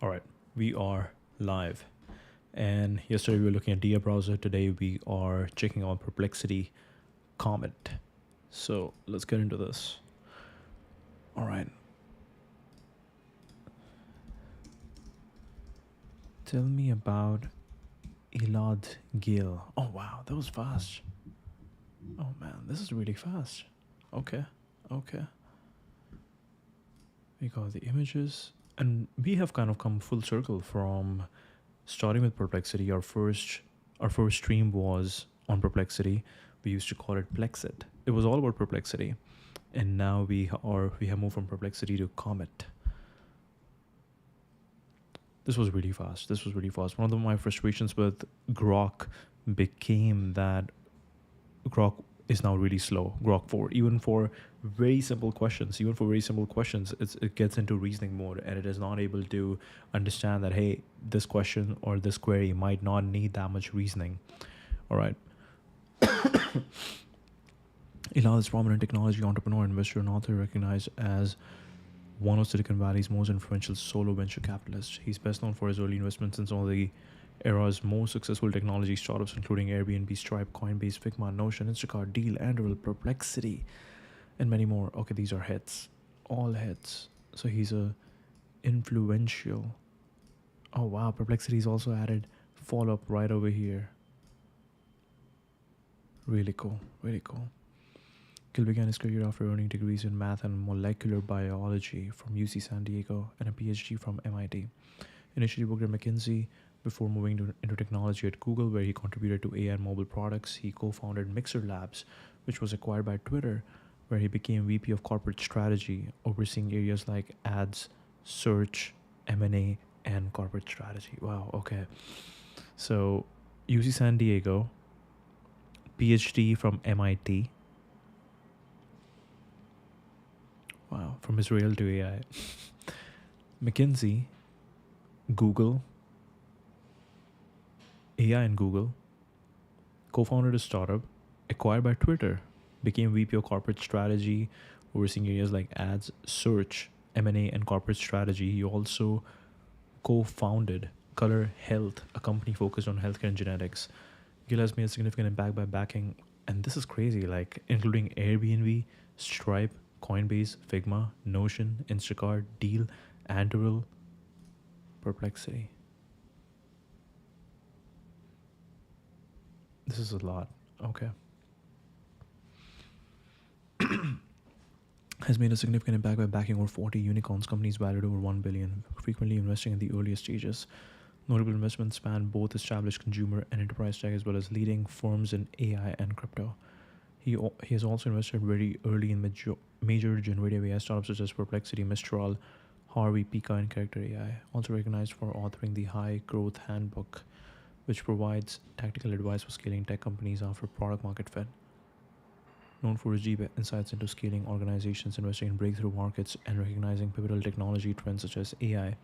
All right, we are live. And yesterday we were looking at Dia browser. Today we are checking out Perplexity Comet. So let's get into this. All right. Tell me about Elad Gill. Oh wow, that was fast. Oh man, this is really fast. Okay, okay. We got the images, and we have kind of come full circle from starting with Perplexity. Our first stream was on Perplexity. We used to call it Plexit. It was all about Perplexity, and now we have moved from Perplexity to Comet. This was really fast. This was really fast. One of my frustrations with Grok became that Grok is now really slow. Grok 4, even for very simple questions, it gets into reasoning mode and it is not able to understand that, hey, this question or this query might not need that much reasoning. All right. Elad is a prominent technology entrepreneur, investor, and author recognized as one of Silicon Valley's most influential solo venture capitalists. He's best known for his early investments in some of the era's most successful technology startups, including Airbnb, Stripe, Coinbase, Figma, Notion, Instacart, Deal, Anduril, Perplexity, and many more. Okay, these are hits. All hits. So he's a influential. Oh wow, Perplexity's also added follow-up right over here. Really cool. Really cool. Gill began his career after earning degrees in math and molecular biology from UC San Diego and a PhD from MIT. Initially worked at McKinsey before moving into technology at Google, where he contributed to AI and mobile products. He co-founded Mixer Labs, which was acquired by Twitter, where he became VP of Corporate Strategy, overseeing areas like ads, search, M&A, and corporate strategy. Wow, okay. So UC San Diego, PhD from MIT. Wow, from Israel to AI. McKinsey, Google, AI and Google, co-founded a startup, acquired by Twitter, became VP of Corporate Strategy, overseeing areas like ads, search, M&A, and corporate strategy. He also co-founded Color Health, a company focused on healthcare and genetics. Gill has made a significant impact by backing, and this is crazy, like including Airbnb, Stripe, Coinbase, Figma, Notion, Instacart, Deal, Anduril, Perplexity. This is a lot. Okay. Has made a significant impact by backing over 40 unicorns, companies valued over 1 billion, frequently investing in the earliest stages. Notable investments span both established consumer and enterprise tech, as well as leading firms in AI and crypto. He has also invested very early in major generative AI startups such as Perplexity, Mistral, Harvey, Pika, and Character AI. Also recognized for authoring the High Growth Handbook, which provides tactical advice for scaling tech companies after product market fit. Known for his deep insights into scaling organizations, investing in breakthrough markets, and recognizing pivotal technology trends such as AI,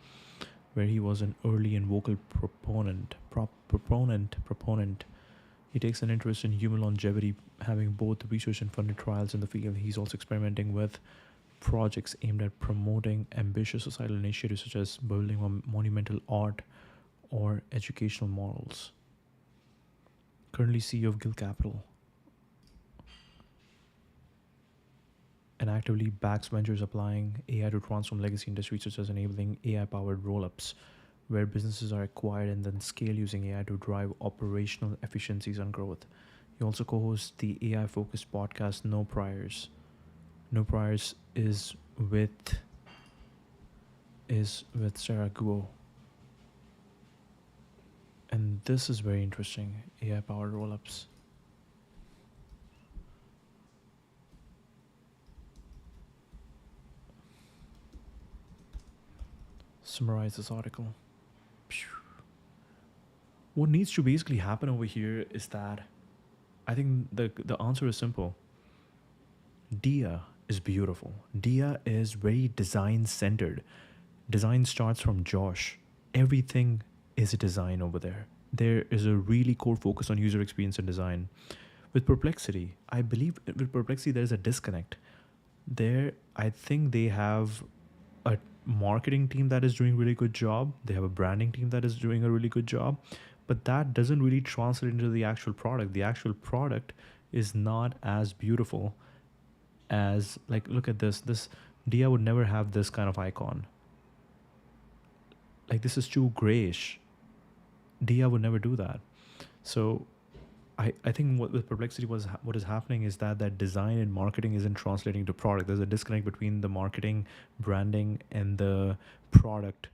where he was an early and vocal proponent. He takes an interest in human longevity, having both research and funded trials in the field. He's also experimenting with projects aimed at promoting ambitious societal initiatives such as building monumental art or educational morals. Currently CEO of Gill Capital, and actively backs ventures applying AI to transform legacy industries, such as enabling AI-powered roll-ups, where businesses are acquired and then scale using AI to drive operational efficiencies and growth. He also co-hosts the AI-focused podcast No Priors. No Priors is with Sarah Guo. And this is very interesting, AI-powered roll-ups. Summarize this article. What needs to basically happen over here is that I think the answer is simple. Dia is beautiful. Dia is very design centered. Design starts from Josh. Everything is a design over there. There is a really core focus on user experience and design. With Perplexity, I believe with Perplexity there is a disconnect. There, I think they have a marketing team that is doing really good job. They have a branding team that is doing a really good job, but that doesn't really translate into the actual product. The actual product is not as beautiful as, like, look at this. This Dia would never have this kind of icon. Like, this is too grayish. Dia would never do that. So I think what with Perplexity what is happening is that design and marketing isn't translating to product. There's a disconnect between the marketing, branding, and the product,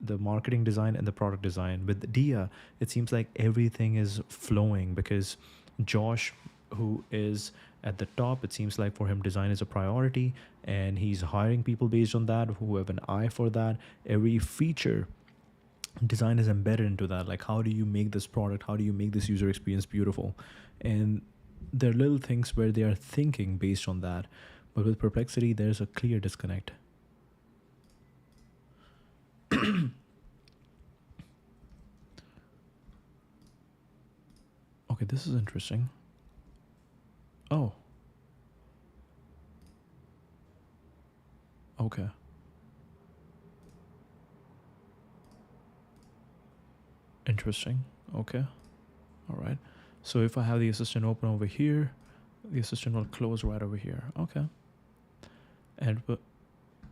the marketing design and the product design. With Dia, it seems like everything is flowing because Josh, who is at the top, it seems like for him design is a priority, and he's hiring people based on that who have an eye for that. Every feature design is embedded into that. Like, how do you make this product, how do you make this user experience beautiful? And there are little things where they are thinking based on that, but with Perplexity there's a clear disconnect. Okay, this is interesting. Oh, okay, interesting. Okay, all right. So if I have the assistant open over here, the assistant will close right over here. Okay. And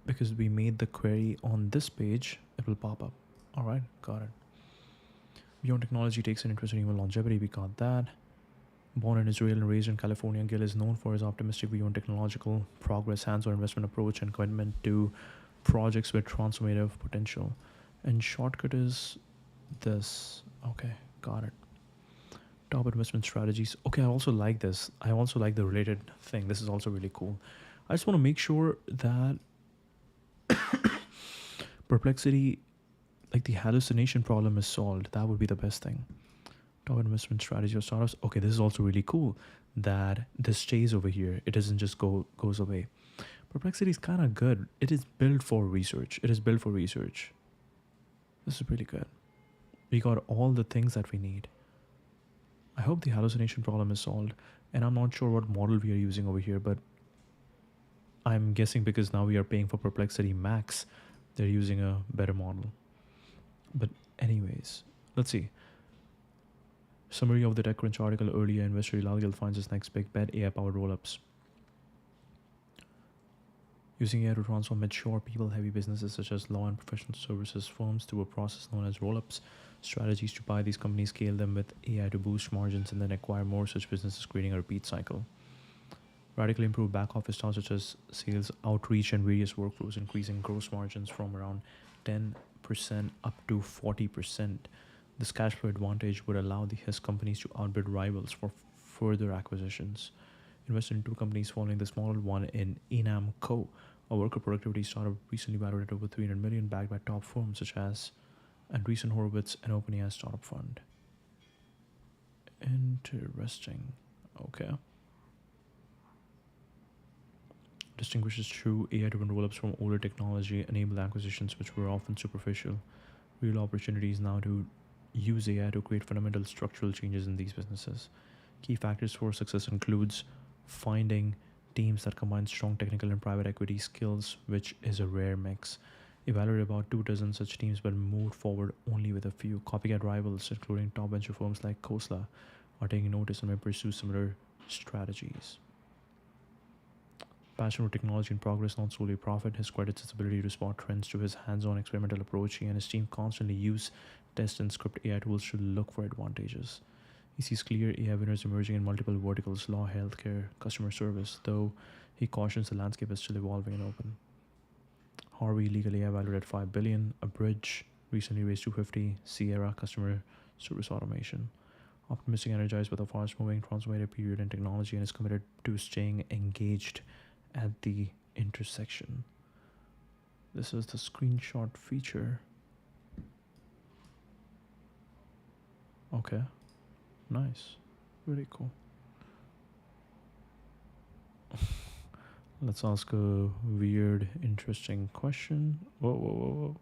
because we made the query on this page, it will pop up. All right, got it. Beyond technology takes an interest in human longevity. We got that. Born in Israel and raised in California, Gill is known for his optimistic view on technological progress, hands-on investment approach, and commitment to projects with transformative potential. And shortcut is this. Okay, got it. Top investment strategies. Okay, I also like this. I also like the related thing. This is also really cool. I just want to make sure that Perplexity, like the hallucination problem, is solved. That would be the best thing. Top investment strategy of startups. Okay, this is also really cool that this stays over here. It doesn't just goes away. Perplexity is kind of good. It is built for research. It is built for research. This is really good. We got all the things that we need. I hope the hallucination problem is solved. And I'm not sure what model we are using over here, but I'm guessing because now we are paying for Perplexity Max, they're using a better model. But anyways, let's see. Summary of the TechCrunch article earlier. Investor Elad Gill finds his next big bet: AI-powered roll-ups. Using AI to transform mature, people-heavy businesses such as law and professional services firms through a process known as roll-ups. Strategies to buy these companies, scale them with AI to boost margins, and then acquire more such businesses, creating a repeat cycle. Radically improve back-office tasks such as sales, outreach, and various workflows, increasing gross margins from around 10% up to 40%. This cash flow advantage would allow his companies to outbid rivals for further acquisitions. Invested in two companies following this model, one in Enam Co., a worker productivity startup recently valued at over 300 million, backed by top firms such as Andreessen Horowitz and OpenAI startup fund. Interesting. Okay. Distinguishes true AI-driven roll-ups from older technology-enabled acquisitions, which were often superficial. Real opportunities now to use AI to create fundamental structural changes in these businesses. Key factors for success includes finding teams that combine strong technical and private equity skills, which is a rare mix. Evaluated about 24 such teams, but moved forward only with a few. Copycat rivals, including top venture firms like Khosla, are taking notice and may pursue similar strategies. Passion for technology and progress, not solely profit. His credits his ability to spot trends to his hands-on experimental approach. He and his team constantly use, test, and script AI tools to look for advantages. He sees clear AI winners emerging in multiple verticals: law, healthcare, customer service, though he cautions the landscape is still evolving and open. Harvey, legal AI valued at $5 billion. A Bridge, recently raised $250. Sierra, customer service automation. Optimistic, energized with a fast-moving, transformative period in technology, and is committed to staying engaged at the intersection. This is the screenshot feature. Okay, nice, very cool. Let's ask a weird, interesting question. Whoa, whoa, whoa, whoa.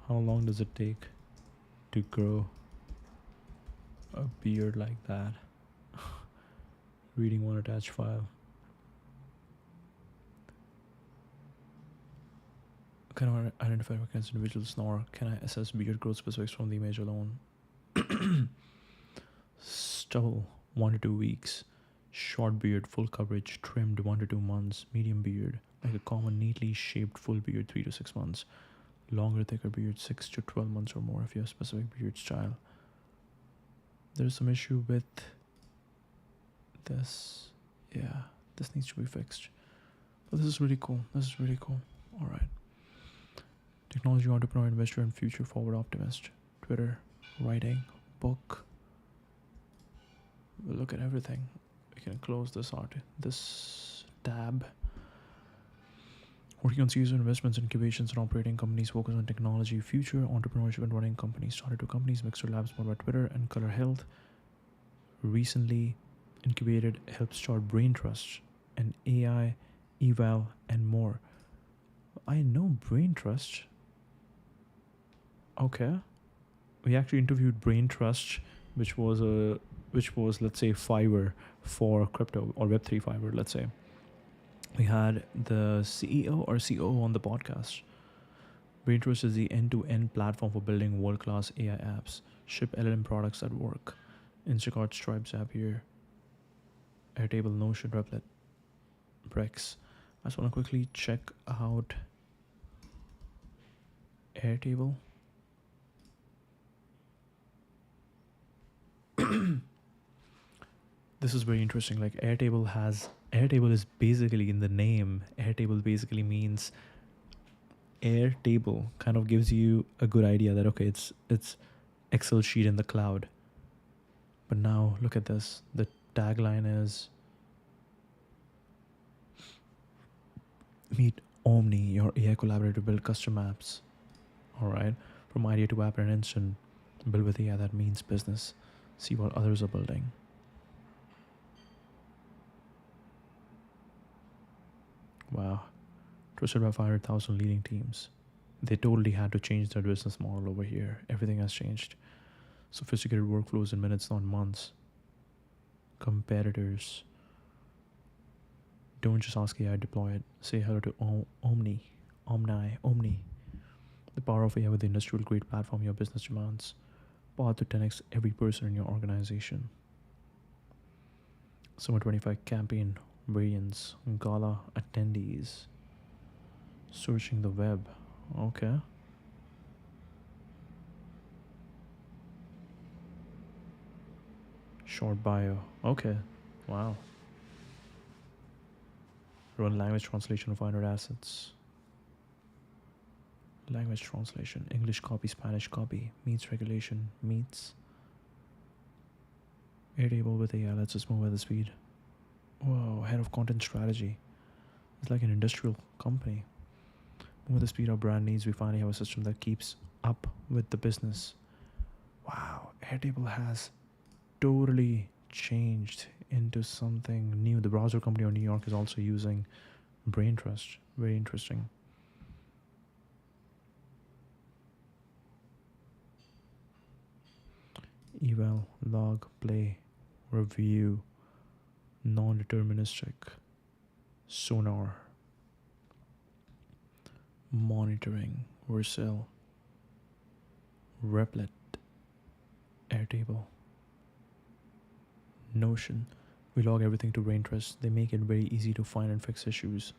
How long does it take to grow a beard like that? Reading one attached file. Cannot identify against individuals, nor can I assess beard growth specifics from the image alone. Stubble, 1 to 2 weeks. Short beard, full coverage, trimmed 1 to 2 months. Medium beard, like a common, neatly shaped full beard, 3 to 6 months. Longer, thicker beard, 6 to 12 months or more if you have specific beard style. There's some issue with this. Yeah, this needs to be fixed. But this is really cool. This is really cool. All right. Technology entrepreneur, investor, and future forward optimist. Twitter, writing, book. We'll look at everything. We can close this tab. Working on series of investments, incubations, and operating companies focused on technology, future entrepreneurship, and running companies. Started 2 companies, Mixer Labs, bought by Twitter, and Color Health. Recently incubated, helped start Brain Trust, and AI, eval, and more. I know Brain Trust. Okay. We actually interviewed Brain Trust, which was let's say Fiverr for crypto, or Web3 Fiverr, let's say. We had the CEO or COO on the podcast. Brain Trust is the end-to-end platform for building world-class AI apps. Ship LLM products that work. Instacart, Stripe, Zapier, Airtable, Notion, Replit, Brex. I just want to quickly check out Airtable. This is very interesting. Like Airtable is basically in the name. Airtable basically means Airtable, kind of gives you a good idea that okay, it's Excel sheet in the cloud. But now look at this. The tagline is meet Omni, your AI collaborator to build custom apps. All right, from idea to app in an instant. Build with AI that means business. See what others are building. Wow. Trusted by 500,000 leading teams. They totally had to change their business model over here. Everything has changed. Sophisticated workflows in minutes, not months. Competitors. Don't just ask AI, deploy it. Say hello to Omni. The power of AI with the industrial grade platform your business demands. Power to 10x every person in your organization. Summer 25 campaign variants, gala attendees. Searching the web. Okay. Short bio. Okay. Wow. Run language translation of 500 assets. Language translation. English copy, Spanish copy. Meets regulation. Meets. Airtable with AI. Let's just move at the speed. Whoa. Head of content strategy. It's like an industrial company. With the speed our brand needs, we finally have a system that keeps up with the business. Wow. Airtable has totally changed into something new. The browser company of New York is also using Brain Trust. Very interesting. Eval, log, play, review, non-deterministic, sonar, monitoring, Vercel, Replit, Airtable, Notion. We log everything to Brain Trust. They make it very easy to find and fix issues.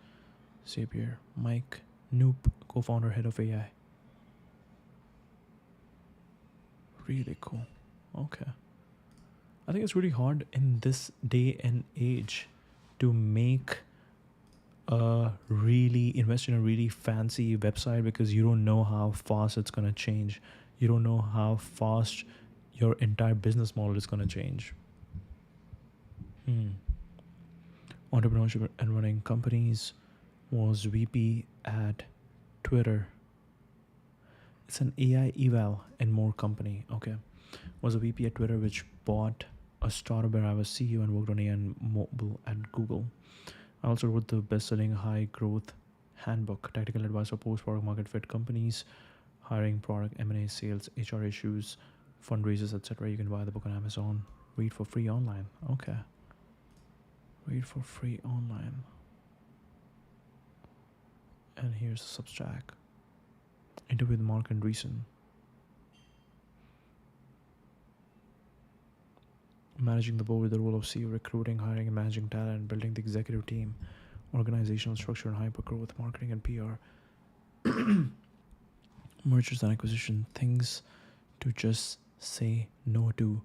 Zapier, Mike, Noop, co-founder, head of AI. Really cool. Okay. I think it's really hard in this day and age to invest in a really fancy website because you don't know how fast it's going to change. You don't know how fast your entire business model is going to change. Entrepreneurship and running companies. Was VP at Twitter. It's an AI eval and more company. Okay. Was a VP at Twitter which bought a startup where I was CEO and worked on AI and mobile at Google. I also wrote the best-selling high growth handbook, tactical advice for post-product market fit companies, hiring, product, M&A, sales, HR issues, fundraisers, etc. You can buy the book on Amazon. Read for free online. Okay. Read for free online. And here's the Substack. Interview with Mark Andreessen. Managing the board with the role of CEO, recruiting, hiring, and managing talent, building the executive team, organizational structure, and hypergrowth, marketing, and PR. Mergers and acquisition, things to just say no to.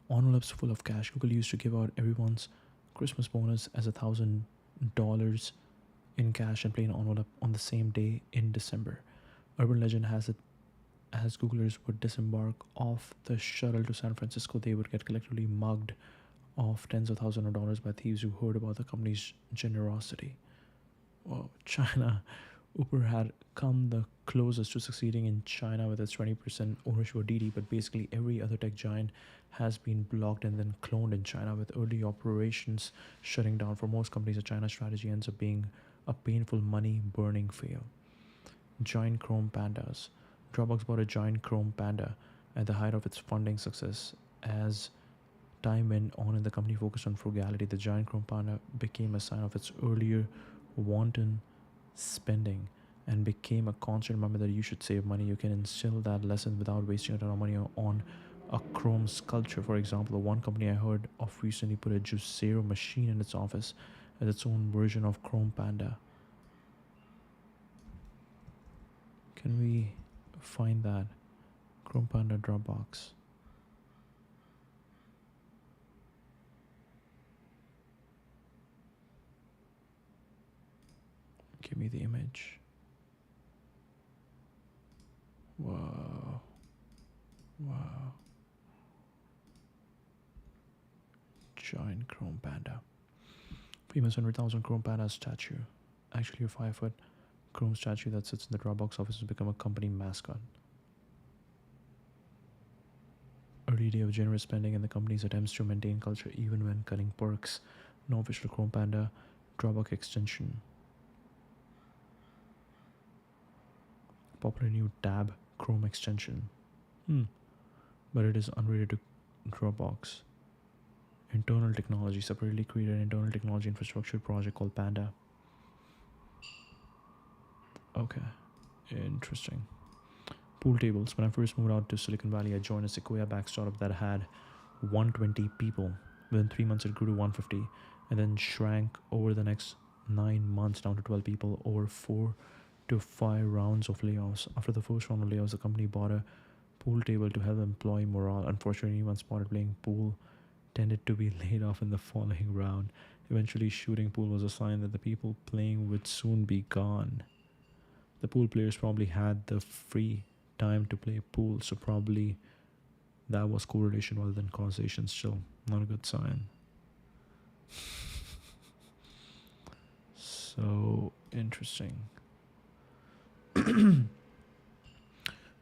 Envelopes full of cash. Google used to give out everyone's Christmas bonus as $1,000 in cash and plain envelope on the same day in December. Urban legend has it, as Googlers would disembark off the shuttle to San Francisco, they would get collectively mugged off tens of thousands of dollars by thieves who heard about the company's generosity. Whoa, China. Uber had come the closest to succeeding in China with its 20% ownership of Didi, but basically every other tech giant has been blocked and then cloned in China, with early operations shutting down. For most companies, a China strategy ends up being a painful money-burning fail. Giant Chrome Pandas. Dropbox bought a giant Chrome Panda at the height of its funding success. As time went on and the company focused on frugality, the giant Chrome Panda became a sign of its earlier wanton spending and became a constant reminder that you should save money. You can instill that lesson without wasting a ton of money on a chrome sculpture. For example, the one company I heard of recently put a Juicero machine in its office as its own version of Chrome Panda. Can we find that? Chrome Panda Dropbox. Give me the image. Wow. Wow. Giant Chrome Panda. Famous 100,000 Chrome Panda statue. Actually a 5-foot Chrome statue that sits in the Dropbox office has become a company mascot. Early day of generous spending and the company's attempts to maintain culture even when cutting perks. No official Chrome Panda Dropbox extension. Popular new tab Chrome extension. But it is unrelated to Dropbox. Internal technology. Separately created an internal technology infrastructure project called Panda. Okay, interesting. Pool tables. When I first moved out to Silicon Valley, I joined a Sequoia-backed startup that had 120 people. Within 3 months, it grew to 150, and then shrank over the next 9 months down to 12 people over 4 to 5 rounds of layoffs. After the first round of layoffs, the company bought a pool table to help employee morale. Unfortunately, anyone spotted playing pool tended to be laid off in the following round. Eventually, shooting pool was a sign that the people playing would soon be gone. The pool players probably had the free time to play pool, so probably that was correlation rather than causation. Still not a good sign. So interesting.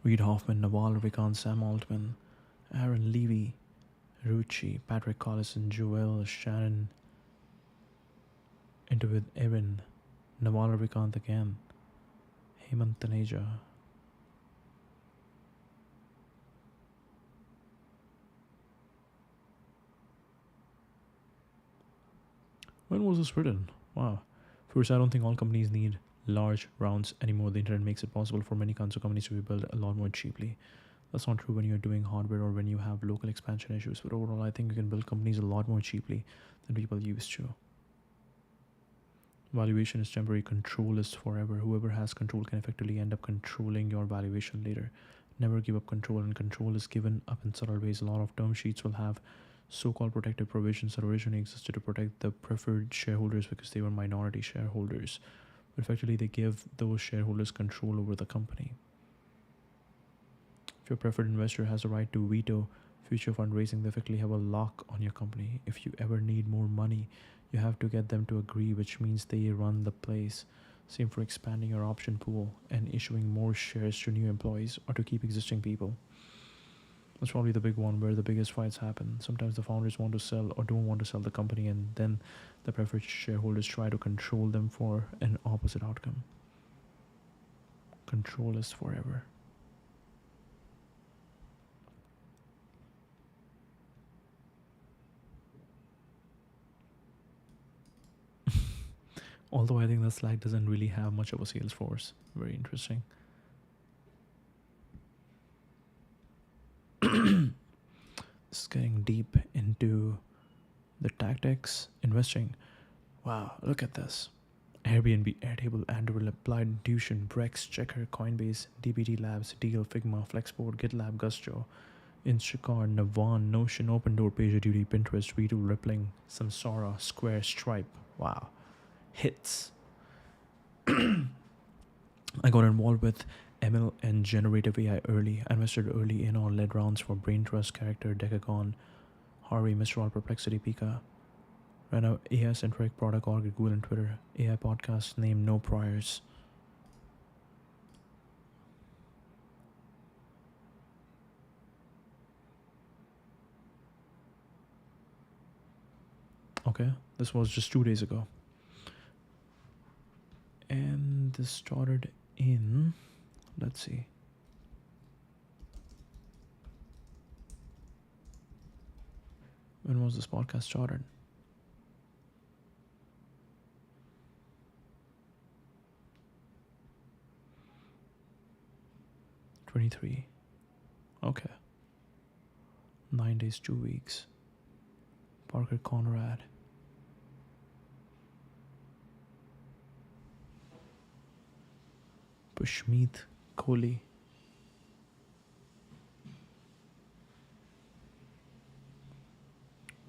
Reid Hoffman, Naval Ravikant, Sam Altman, Aaron Levy, Rucci, Patrick Collison, Joel, Shannon, into with Evan, Naval Ravikant again, Hemant Taneja. When was this written? Wow. First, I don't think all companies need large rounds anymore. The internet makes it possible for many kinds of companies to be built a lot more cheaply. That's not true when you're doing hardware or when you have local expansion issues, but overall I think you can build companies a lot more cheaply than people used to. Valuation is temporary, control is forever. Whoever has control can effectively end up controlling your valuation later. Never give up control, and control is given up in subtle ways. A lot of term sheets will have so-called protective provisions that originally existed to protect the preferred shareholders because they were minority shareholders. But effectively, they give those shareholders control over the company. If your preferred investor has the right to veto future fundraising, they effectively have a lock on your company. If you ever need more money, you have to get them to agree, which means they run the place. Same for expanding your option pool and issuing more shares to new employees or to keep existing people. That's probably the big one where the biggest fights happen. Sometimes the founders want to sell or don't want to sell the company, and then the preferred shareholders try to control them for an opposite outcome. Control is forever. Although I think the Slack doesn't really have much of a sales force. Very interesting. It's getting deep into the tactics, investing. Wow, look at this. Airbnb, Airtable, Anduril, Applied Intuition, Brex, Checker, Coinbase, DBT Labs, Deal, Figma, Flexport, GitLab, Gusto, Instacart, Navan, Notion, OpenDoor, PagerDuty, Pinterest, Retool, Rippling, Samsara, Square, Stripe. Wow. Hits. I got involved with ML and generative AI early. I invested early in or led rounds for Brain Trust, Character, Decagon, Harvey, Mistral, Perplexity, Pika. Ran a AI-centric product org at Google and Twitter. AI podcast named No Priors. Okay, this was just 2 days ago. And this started in, let's see. When was this podcast started? '23. Okay. 9 days, 2 weeks. Parker Conrad. Pushmeet Kohli.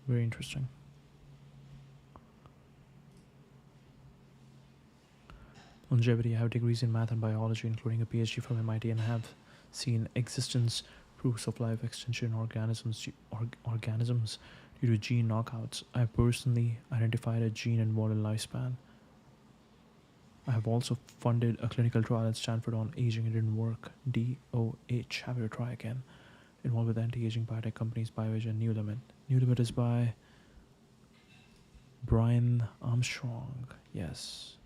Very interesting. Longevity. I have degrees in math and biology, including a PhD from MIT, and have seen existence proofs of life extension organisms due to gene knockouts. I personally identified a gene involved in lifespan. I have also funded a clinical trial at Stanford on aging. It didn't work. DOH. Have to try again. Involved with anti-aging biotech companies, BioAge and New Limit. New Limit is by Brian Armstrong. Yes.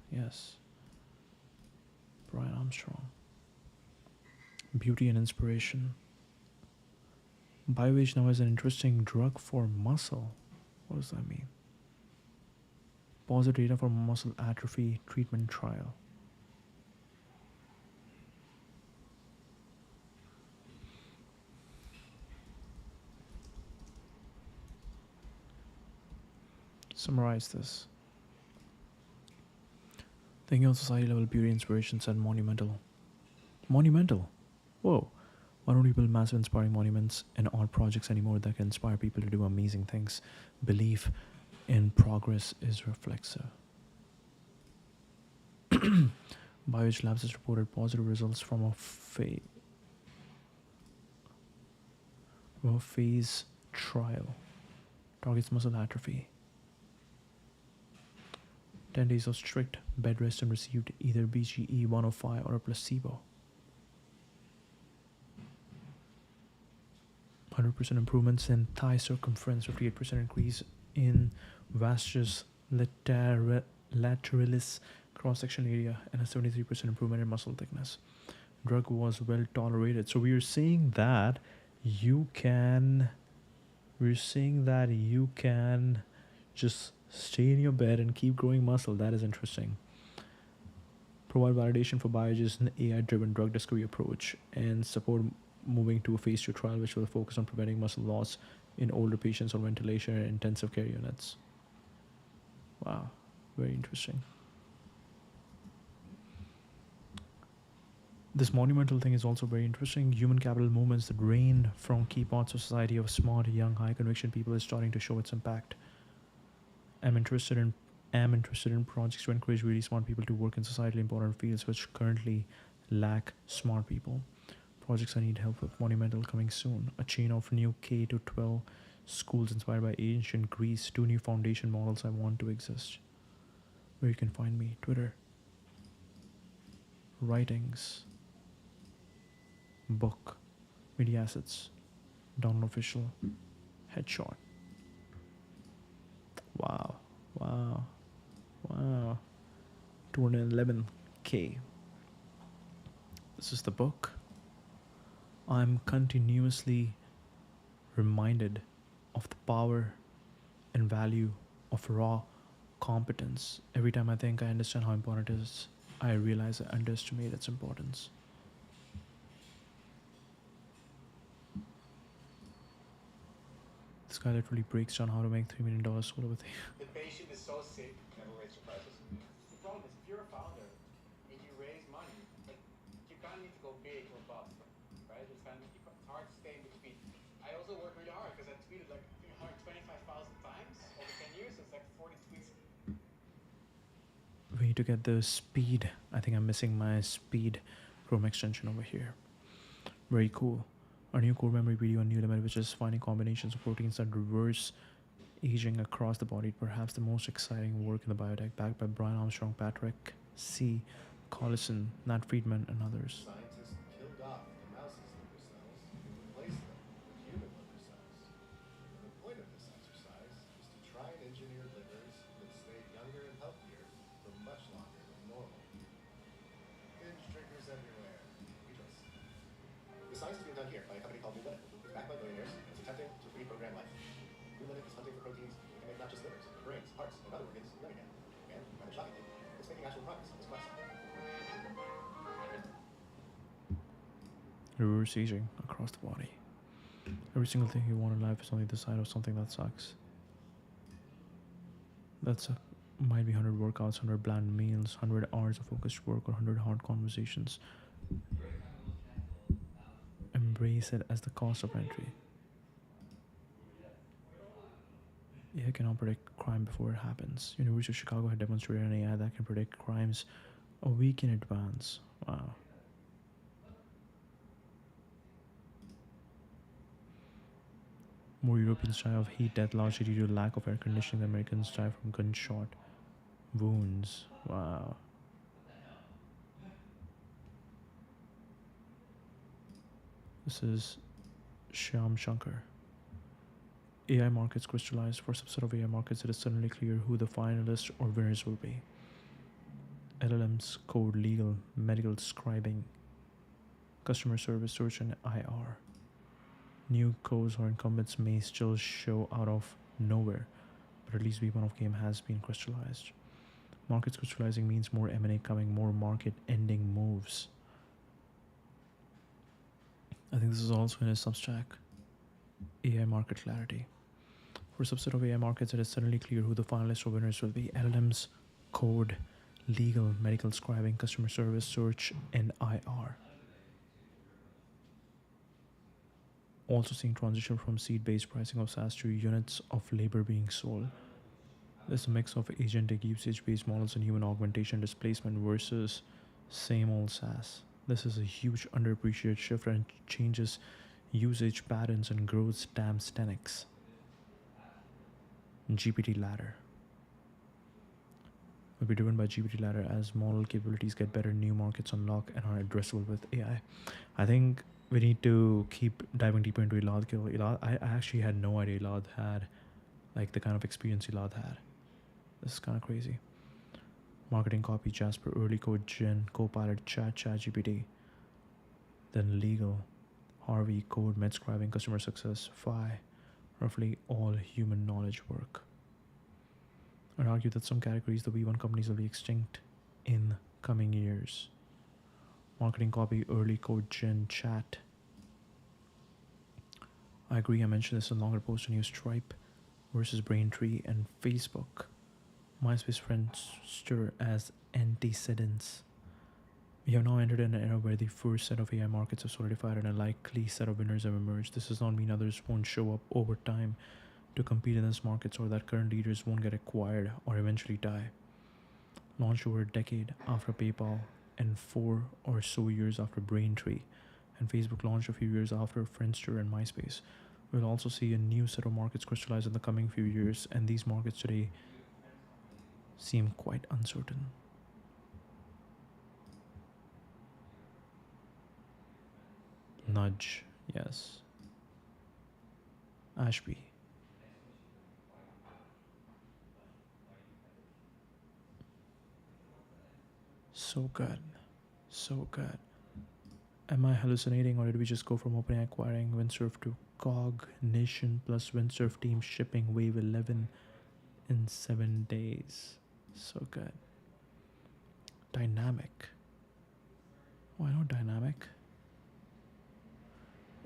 Brian Armstrong. Beauty and inspiration. BioAge now has an interesting drug for muscle. What does that mean? Positive data for muscle atrophy treatment trial. Summarize this. Thinking on society level beauty inspirations and monumental. Monumental? Whoa. Why don't we build massive inspiring monuments and art projects anymore that can inspire people to do amazing things? Belief in progress is reflexive. BioAge Labs has reported positive results from a phase trial. Targets muscle atrophy. 10 days of strict bed rest and received either BGE 105 or a placebo. 100% improvements in thigh circumference, 58% increase in vastus lateralis cross-section area, and a 73% improvement in muscle thickness. Drug was well tolerated. So we're saying that you can just stay in your bed and keep growing muscle. That is interesting. Provide validation for BioAge's AI-driven drug discovery approach and support moving to a phase 2 trial which will focus on preventing muscle loss in older patients on ventilation and intensive care units. Wow, very interesting. This monumental thing is also very interesting. Human capital movements that drain from key parts of society of smart, young, high conviction people is starting to show its impact. am interested in projects to encourage really smart people to work in societally important fields which currently lack smart people. Projects I need help with. Monumental coming soon. A chain of new K to 12 schools inspired by ancient Greece. 2 new foundation models I want to exist. Where you can find me. Twitter. Writings. Book. Media assets. Download official. Headshot. Wow. 211K. This is the book. I'm continuously reminded of the power and value of raw competence. Every time I think I understand how important it is, I realize I underestimate its importance. This guy literally breaks down how to make $3 million solar with The patient is so sick. Never raise your prices. The problem is, if you're a founder and you raise money, like you kind of need to go big or bust, right? It's hard to stay in between. I also work really hard because I tweeted like I think 125,000 times over 10 years. So it's like 40 tweets. We need to get the speed. I think I'm missing my speed Chrome extension over here. Very cool. Our new core memory video on new limit, which is finding combinations of proteins that reverse aging across the body, perhaps the most exciting work in the biotech, backed by Brian Armstrong, Patrick C. Collison, Nat Friedman, and others. Scientists killed off the mouse's liver cells and replaced them with human liver cells. The point of this exercise is to try and engineer livers that stay younger and healthier for much longer than normal. Binge drinkers everywhere. We trust. The science is being done here by a company called New Limit. It's backed by billionaires and it's attempting to reprogram life. New Limit is hunting for proteins that can make not just livers, but brains, hearts, and other organs young again. And, rather shockingly, it's making actual progress on this quest. Reverse aging across the body. Every single thing you want in life is only the side of something that sucks. Might be 100 workouts, 100 bland meals, 100 hours of focused work, or 100 hard conversations. Embrace it as the cost of entry. AI cannot predict crime before it happens. University of Chicago had demonstrated an AI that can predict crimes a week in advance. Wow. More Europeans die of heat death largely due to lack of air conditioning than Americans die from gunshot wounds. Wow. This is Shyam Shankar. AI markets crystallize. For a subset of AI markets, it is suddenly clear who the finalists or winners will be. LLMs, code, legal, medical scribing, customer service, search, and IR. New codes or incumbents may still show out of nowhere, but at least V1 of game has been crystallized. Markets crystallizing means more M&A coming, more market-ending moves. I think this is also in his Substack. AI market clarity. For a subset of AI markets, it is suddenly clear who the finalists or winners will be. LLMs, code, legal, medical scribing, customer service, search, and IR. Also seeing transition from seed-based pricing of SaaS to units of labor being sold. There's a mix of agentic usage-based models and human augmentation displacement versus same old SaaS. This is a huge underappreciated shift and changes usage patterns and grows TAM's 10x. GPT ladder will be driven by GPT ladder as model capabilities get better, new markets unlock and are addressable with AI. I think we need to keep diving deeper into Elad Gill. I actually had no idea Elad had like the kind of experience Elad had. This is kind of crazy. Marketing copy, Jasper, early code, Gen, Copilot, ChatGPT. Then legal, Harvey, code, med scribing, customer success, Phi, roughly all human knowledge work. I'd argue that some categories, the V1 companies will be extinct in coming years. Marketing copy, early code, Gen, chat. I agree, I mentioned this in longer post on new Stripe versus Braintree and Facebook. MySpace Friendster as antecedents. We have now entered an era where the first set of AI markets have solidified and a likely set of winners have emerged. This does not mean others won't show up over time to compete in these markets or that current leaders won't get acquired or eventually die. Launched over a decade after PayPal and 4 or so years after Braintree, and Facebook launched a few years after Friendster and MySpace. We'll also see a new set of markets crystallize in the coming few years, and these markets today seem quite uncertain. Nudge, yes. Ashby. So good. So good. Am I hallucinating or did we just go from opening acquiring Windsurf to Cognition plus Windsurf team shipping wave 11 in 7 days? So good. Dynamic. Why not dynamic?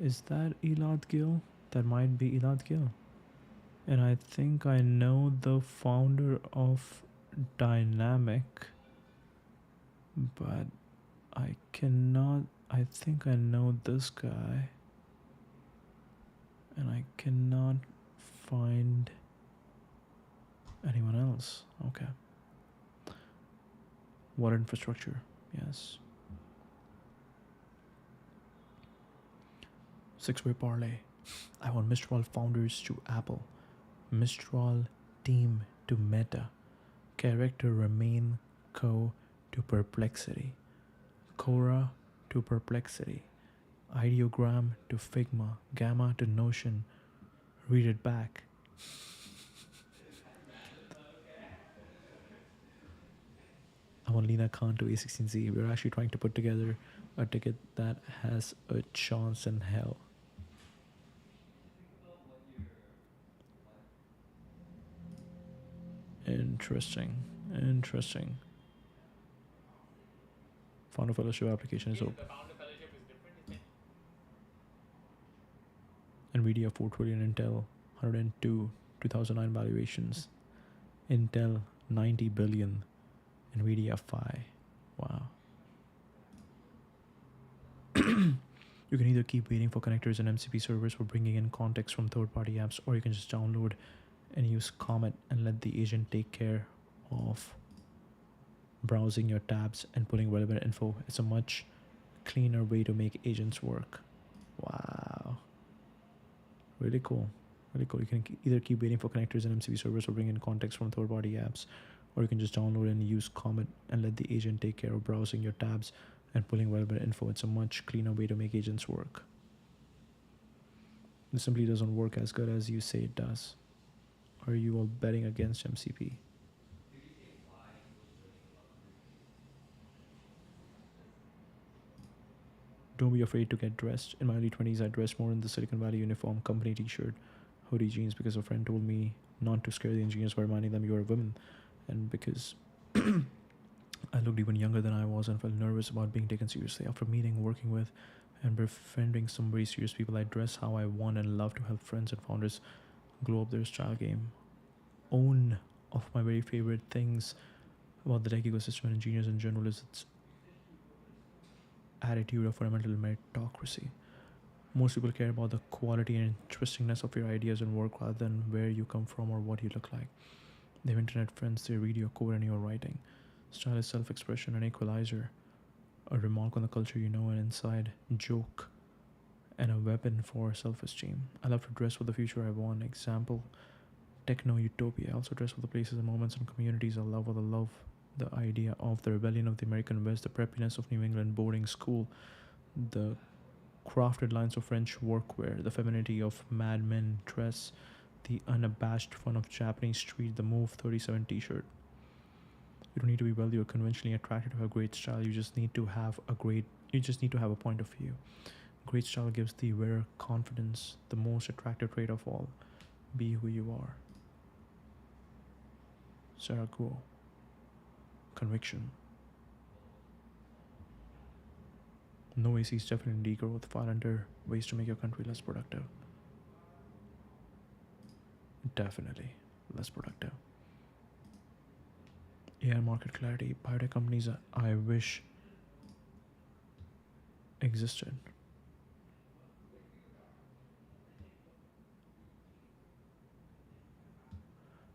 Is that Elad Gill? That might be Elad Gill. And I think I know the founder of Dynamic, but I cannot. I think I know this guy, and I cannot find anyone else. Okay. Water infrastructure. Yes. Six-way parlay. I want Mistral founders to Apple. Mistral team to Meta. Character remain co to Perplexity. Cora to Perplexity. Ideogram to Figma. Gamma to Notion. Read it back. I want Lena Khan to A16Z. We're actually trying to put together a ticket that has a chance in hell. Interesting. Interesting. Founder fellowship application is open. Nvidia 4 trillion, Intel 102, 2009 valuations. Intel 90 billion, Nvidia 5. Wow. You can either keep waiting for connectors and MCP servers for bringing in context from third-party apps, or you can just download and use Comet and let the agent take care of browsing your tabs and pulling relevant info. It's a much cleaner way to make agents work. Wow. Really cool. Really cool. You can either keep waiting for connectors and MCP servers or bring in context from third-party apps, or you can just download and use Comet and let the agent take care of browsing your tabs and pulling relevant info. It's a much cleaner way to make agents work. It simply doesn't work as good as you say it does. Are you all betting against MCP? Don't be afraid to get dressed. In my early 20s, I dressed more in the Silicon Valley uniform, company t-shirt, hoodie jeans, because a friend told me not to scare the engineers by reminding them you are a woman, and because I looked even younger than I was and felt nervous about being taken seriously. After meeting, working with, and befriending some very serious people, I dress how I want and love to help friends and founders glow up their style game. One of my very favorite things about the tech ecosystem and engineers in general is its attitude of fundamental meritocracy. Most people care about the quality and interestingness of your ideas and work rather than where you come from or what you look like. They have internet friends, they read your code and your writing. Style is self-expression, an equalizer, a remark on the culture you know, an inside joke, and a weapon for self-esteem. I love to dress for the future I want. Example, techno utopia. I also dress for the places and moments and communities I love, or the idea of the rebellion of the American West, the preppiness of New England boarding school, the crafted lines of French workwear, the femininity of Mad Men dress, the unabashed fun of Japanese street, the Move 37 t-shirt. You don't need to be wealthy or conventionally attracted to have great style. You just need to have a point of view. Great style gives the wearer confidence, the most attractive trait of all. Be who you are. Sarah Guo. Conviction. No AC is definitely degrowth. Far under ways to make your country less productive. Definitely less productive. AI market clarity. Biotech companies I wish existed.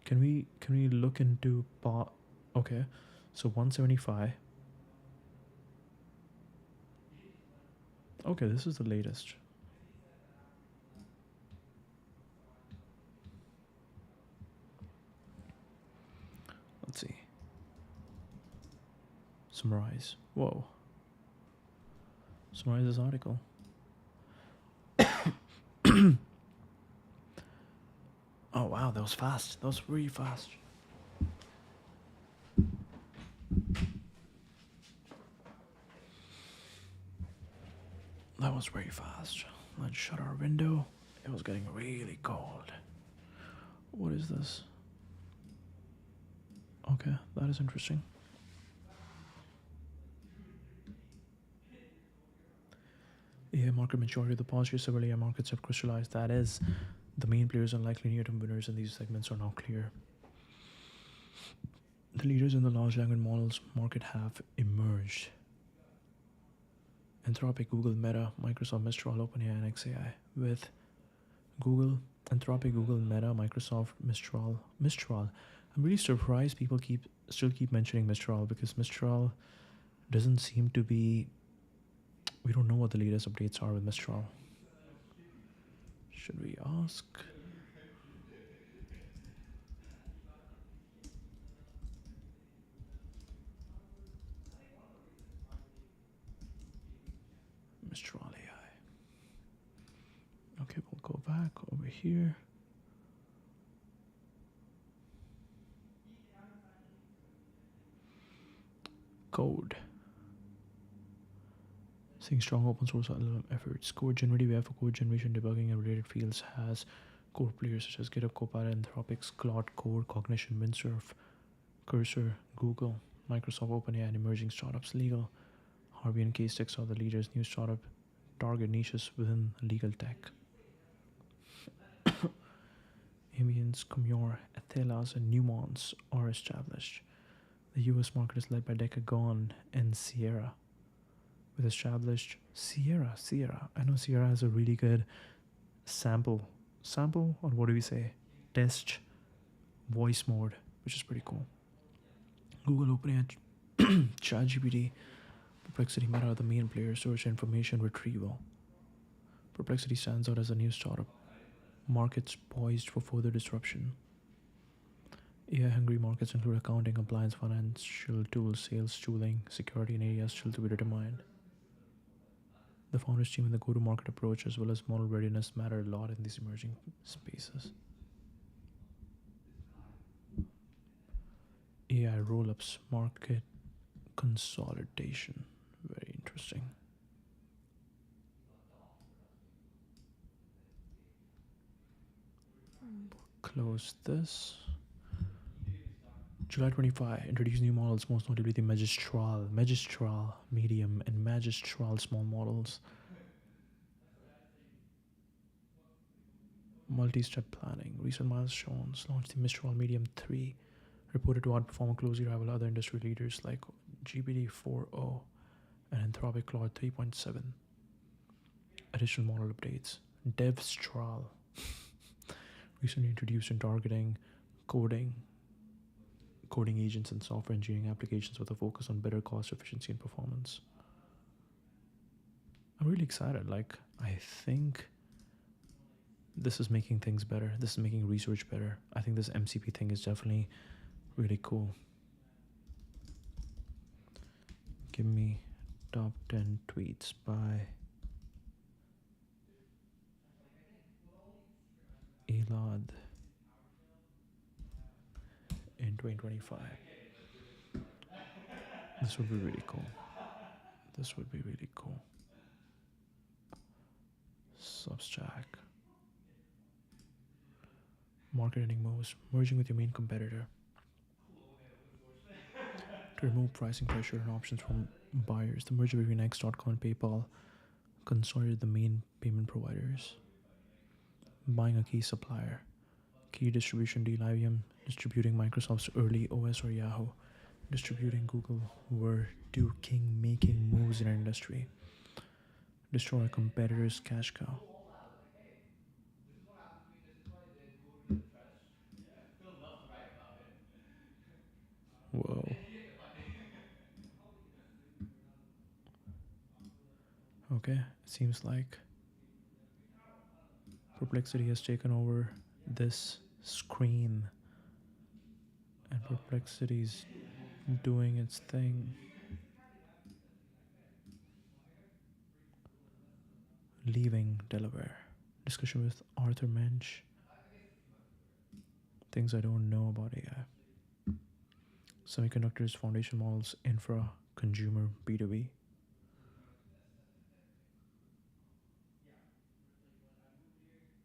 Can we look into okay, so 175. Okay, this is the latest. Let's see. Summarize. Whoa. Summarize this article. Oh wow, that was fast. That was really fast. That was very fast. Let's shut our window. It was getting really cold. What is this? Okay, that is interesting. AI market maturity. The past year, several AI markets have crystallized. That is The main players and likely near-term winners in these segments are now clear. The leaders in the large language models market have emerged. Anthropic, Google, Meta, Microsoft, Mistral, OpenAI, and XAI. With Google, Anthropic, Google, Meta, Microsoft, Mistral. I'm really surprised people still keep mentioning Mistral because Mistral doesn't seem to be. We don't know what the latest updates are with Mistral. Should we ask? Mistral AI. Okay, we'll go back over here. Code. Seeing strong open source LLM efforts. Code generative AI for code generation, debugging, and related fields has core players such as GitHub, Copilot, Anthropic's Claude Code, Cognition, Windsurf, Cursor, Google, Microsoft, OpenAI, and emerging startups. Legal. Harvey and Casetext are the leaders. New startup target niches within legal tech. Ambience, Comure, Athelas, and Newmonts are established. The US market is led by Decagon and Sierra. With established Sierra. I know Sierra has a really good sample, or what do we say? Test voice mode, which is pretty cool. Google, OpenAI, ChatGPT, Perplexity, Meta are the main players. Search information retrieval. Perplexity stands out as a new startup. Markets poised for further disruption. AI-hungry markets include accounting, compliance, financial tools, sales, tooling, security, and areas still to be determined. The founders team and the go-to-market approach as well as model readiness matter a lot in these emerging spaces. AI roll-ups, market consolidation. Very interesting. Close this. July 25, introduce new models, most notably the Magistral, Medium, and Magistral small models. Multi-step planning, recent milestones, launched the Mistral Medium 3, reported to outperform and closely rival other industry leaders like GPT 4.0 and Anthropic Claude 3.7. Additional model updates. DevStral, recently introduced in targeting, coding agents and software engineering applications with a focus on better cost efficiency and performance. I'm really excited. I think this is making things better. This is making research better. I think this MCP thing is definitely really cool. Give me top 10 tweets by Elad in 2025. This would be really cool. Substack. Marketing moves. Merging with your main competitor. To remove pricing pressure and options from buyers. The merger between X.com and PayPal consolidated the main payment providers. Buying a key supplier. Key distribution deal. IBM distributing Microsoft's early OS or Yahoo. Distributing Google were two king-making moves in our industry. Destroy a competitor's cash cow. Whoa. Okay, it seems like Perplexity has taken over this screen and Perplexity's doing its thing. Leaving Delaware. Discussion with Arthur Mensch. Things I don't know about AI. Semiconductors, foundation models, infra, consumer, B2B.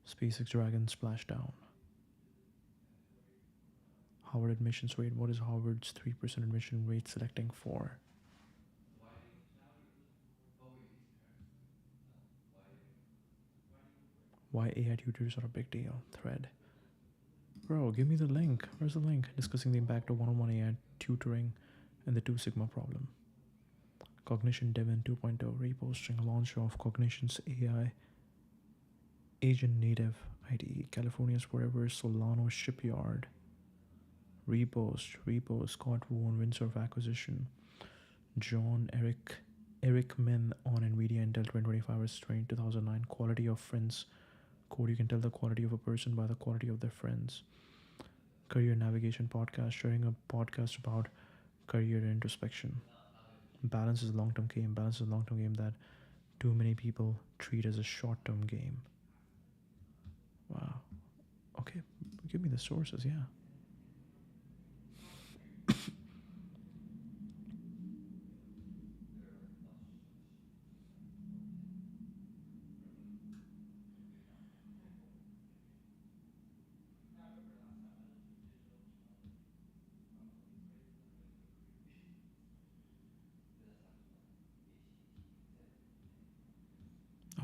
SpaceX Dragon splashdown. Harvard admissions rate. What is Harvard's 3% admission rate selecting for? Why AI tutors are a big deal. Thread. Bro, give me the link. Where's the link? Discussing the impact of one-on-one AI tutoring and the Two Sigma problem. Cognition Devin 2.0 reposting launch of Cognition's AI agent native IDE. California's forever Solano shipyard. Repost. Scott Wu on Windsurf acquisition. John Eric Min on NVIDIA Intel 2025 vs 2009. Quality of friends. Code. You can tell the quality of a person by the quality of their friends. Career navigation podcast. Sharing a podcast about career introspection. Balance is a long-term game. Balance is a long-term game that too many people treat as a short-term game. Wow. Okay, give me the sources, yeah.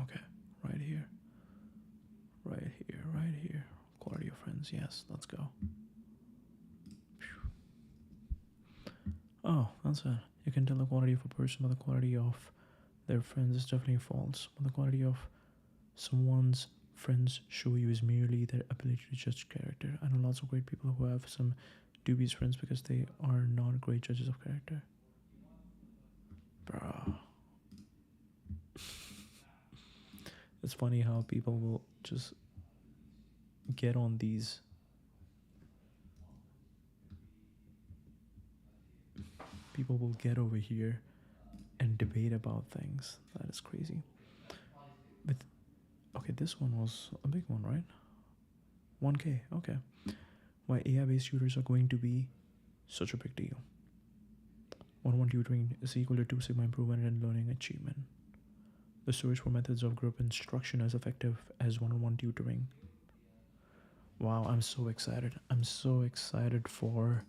Okay, right here. Right here. Quality of friends, yes, let's go. Oh, that's it. You can tell the quality of a person by the quality of their friends is definitely false. But the quality of someone's friends show you is merely their ability to judge character. I know lots of great people who have some dubious friends because they are not great judges of character. Bro. It's funny how people will just get on these people will get over here and debate about things. That is crazy. With okay, this one was a big one, right? 1K, okay. Why AI based tutors are going to be such a big deal. 1-on-1 tutoring is equal to 2 sigma improvement in learning achievement. The search for methods of group instruction as effective as 1-on-1 tutoring. Wow, I'm so excited. I'm so excited for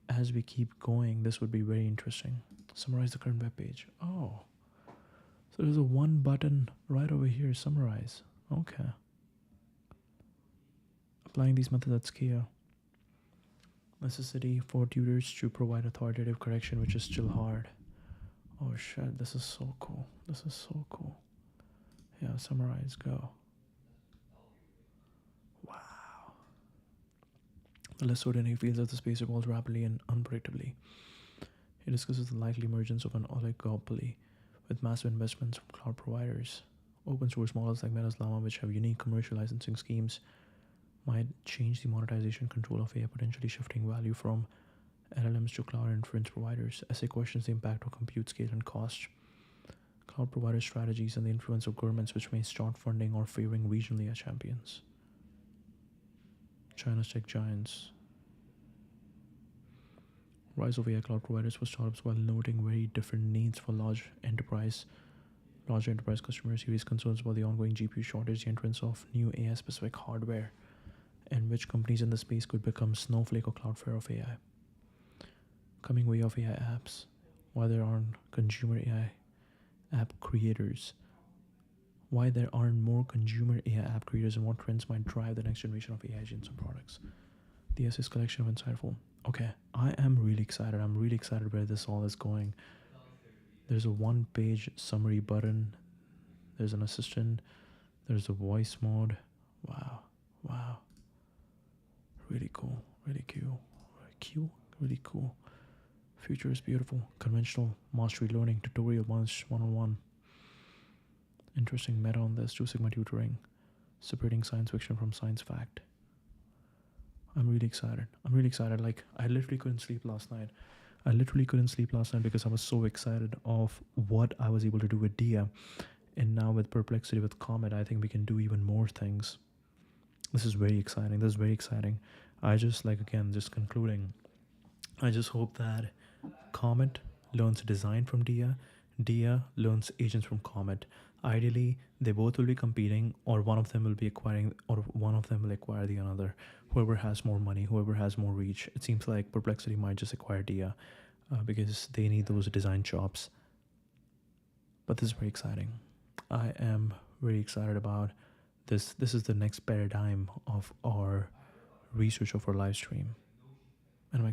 as we keep going. This would be very interesting. Summarize the current web page. Oh, so there's a one button right over here. Summarize. Okay. Applying these methods at scale. Necessity for tutors to provide authoritative correction, which is still hard. Oh shit, this is so cool. This is so cool. Yeah, summarize, go. Wow. The less certainty feels that the space evolves rapidly and unpredictably. He discusses the likely emergence of an oligopoly with massive investments from cloud providers. Open source models like Meta's Llama, which have unique commercial licensing schemes, might change the monetization control of AI, potentially shifting value from LLMs to cloud inference providers. Essay questions the impact of compute scale and cost, cloud provider strategies, and the influence of governments which may start funding or favoring regional AI champions. China's tech giants. Rise of AI cloud providers for startups while noting very different needs for large enterprise customers. He raised concerns about the ongoing GPU shortage, the entrance of new AI-specific hardware, and which companies in the space could become Snowflake or Cloudflare of AI. Coming way of AI apps. Why there aren't consumer AI app creators. Why there aren't more consumer AI app creators and what trends might drive the next generation of AI agents and products. The essays collection of insightful. Okay, I am really excited. I'm really excited where this all is going. There's a one-page summary button. There's an assistant. There's a voice mode. Wow. Really cool. Really cool. Future is beautiful. Conventional mastery learning tutorial one-on-one. Interesting meta on this. 2 Sigma tutoring. Separating science fiction from science fact. I'm really excited. Like, I literally couldn't sleep last night. Because I was so excited of what I was able to do with Dia. And now with Perplexity, with Comet, I think we can do even more things. This is very exciting. I just, like, again, just concluding, I just hope that Comet learns design from Dia. Dia learns agents from Comet. Ideally, they both will be competing, or one of them will be acquiring, or one of them will acquire the other. Whoever has more money, whoever has more reach. It seems like Perplexity might just acquire Dia because they need those design chops. But this is very exciting. I am very excited about This is the next paradigm of our research of our live stream, and I'm